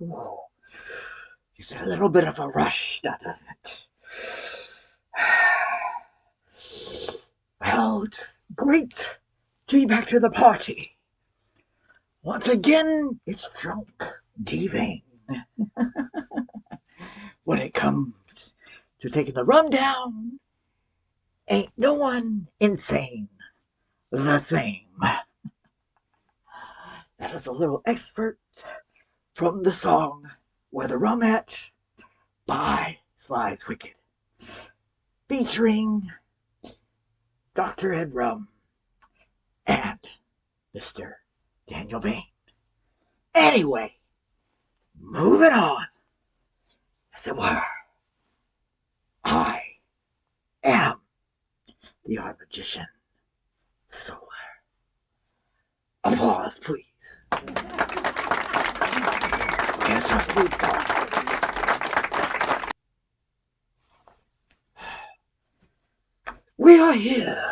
Ooh, gives it a little bit of a rush, now doesn't it? Well, it's great to be back to the party. Once again, it's drunk diving. When it comes to taking the rum down, ain't no one insane the same. That is a little excerpt from the song Where the Rum At by Sly's Wicked, featuring Dr. Ed Rum and Mr. Daniel Bain. Anyway, moving on, as it were, I am the art magician Solar. Applause, please. Yes, our food call. We are here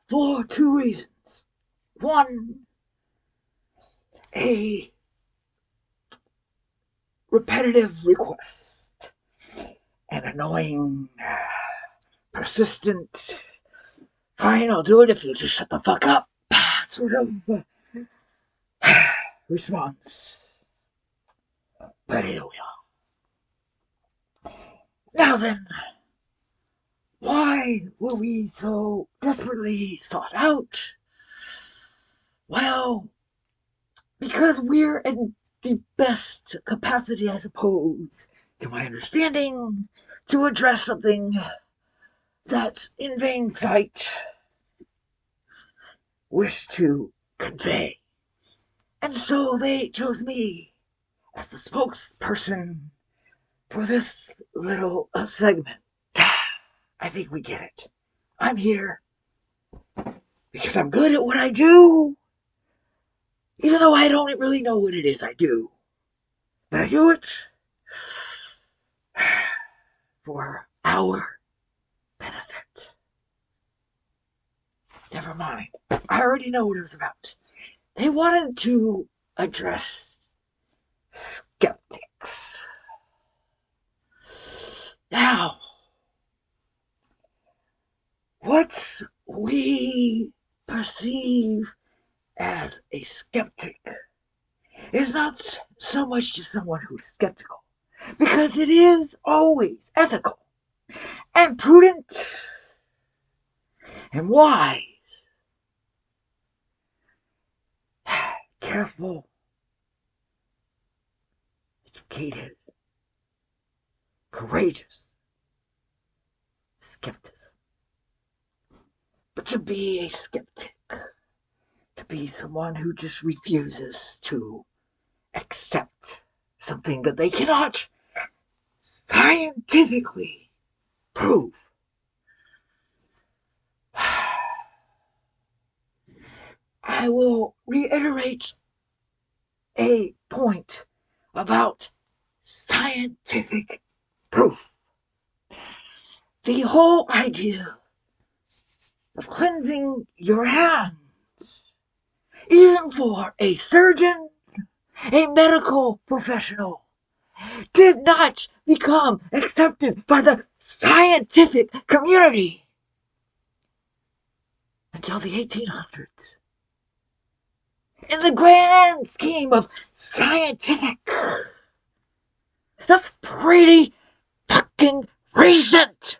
for two reasons. One, a repetitive request, an annoying, persistent, fine, I'll do it if you just shut the fuck up, sort of response. But here we are. Now then, why were we so desperately sought out? Well, because we're in the best capacity, I suppose, to my understanding, to address something that in vain sight wish to convey. And so they chose me as the spokesperson for this little segment. I think we get it. I'm here because I'm good at what I do, even though I don't really know what it is I do. But I do it for our benefit. Never mind. I already know what it was about. They wanted to address skeptics. Now, what we perceive as a skeptic is not so much just someone who is skeptical, because it is always ethical and prudent and wise, careful, educated, courageous skepticism. But to be a skeptic, to be someone who just refuses to accept something that they cannot scientifically prove. I will reiterate a point about scientific proof. The whole idea of cleansing your hands, even for a surgeon, a medical professional, did not become accepted by the scientific community until the 1800s. In the grand scheme of scientific, that's pretty fucking recent.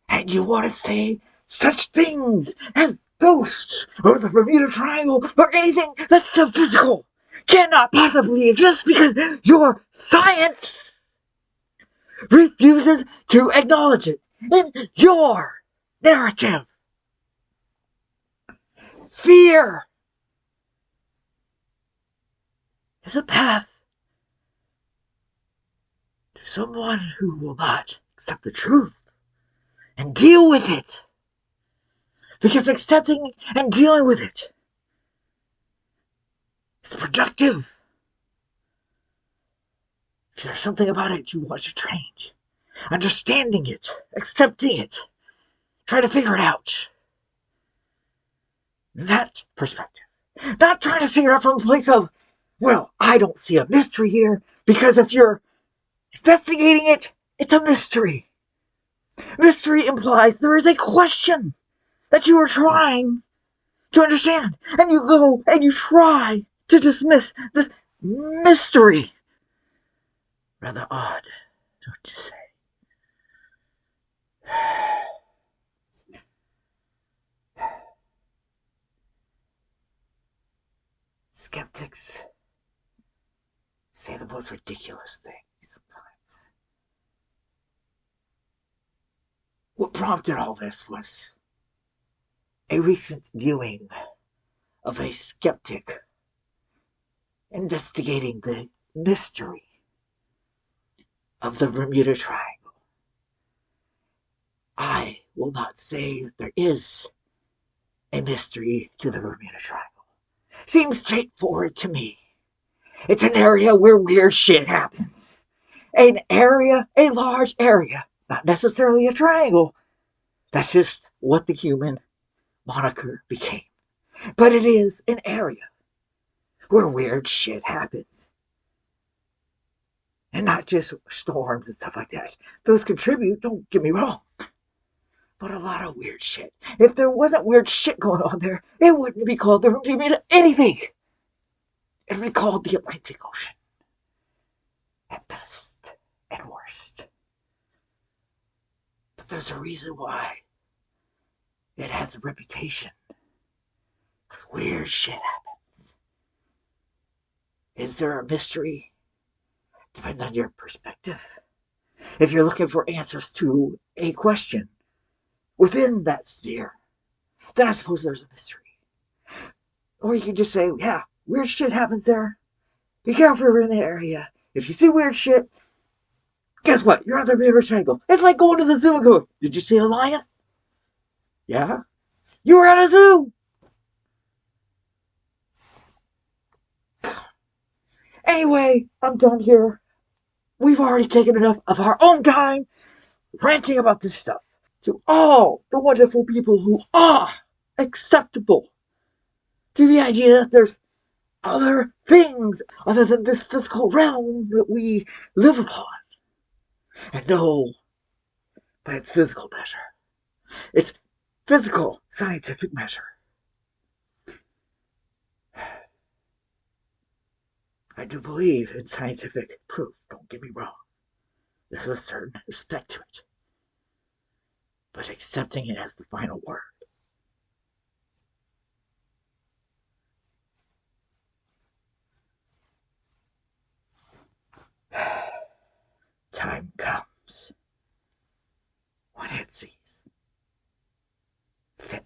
And you want to say such things as ghosts or the Bermuda Triangle or anything that's so physical cannot possibly exist because your science refuses to acknowledge it in your narrative. Fear is a path to someone who will not accept the truth and deal with it. Because accepting and dealing with it is productive. If there's something about it you want to change, understanding it, accepting it, try to figure it out. In that perspective, Not trying to figure it out from a place of, well, I don't see a mystery here, because if you're investigating it, it's a mystery. Mystery implies there is a question that you are trying to understand, and you go and you try to dismiss this mystery. Rather odd, don't you say? Skeptics say the most ridiculous things sometimes. What prompted all this was a recent viewing of a skeptic investigating the mystery of the Bermuda Triangle. I will not say that there is a mystery to the Bermuda Triangle. Seems straightforward to me. It's an area where weird shit happens. An area, a large area, not necessarily a triangle. That's just what the human moniker became. But it is an area where weird shit happens. And not just storms and stuff like that. Those contribute, don't get me wrong. But a lot of weird shit. If there wasn't weird shit going on there, it wouldn't be called the Bermuda anything. It would be called the Atlantic Ocean. At best and worst. But there's a reason why it has a reputation. Because weird shit happens. Is there a mystery? Depends on your perspective. If you're looking for answers to a question within that sphere, then I suppose there's a mystery. Or you can just say, yeah, weird shit happens there. Be careful if you're in the area. If you see weird shit, guess what? You're on the Bermuda Triangle. It's like going to the zoo and going, did you see a lion? Yeah. You were at a zoo. Anyway, I'm done here. We've already taken enough of our own time ranting about this stuff. To all the wonderful people who are acceptable to the idea that there's other things other than this physical realm that we live upon. And no, by its physical measure. Its physical scientific measure. I do believe in scientific proof, don't get me wrong. There's a certain respect to it. But accepting it as the final word. Time comes when it sees fit.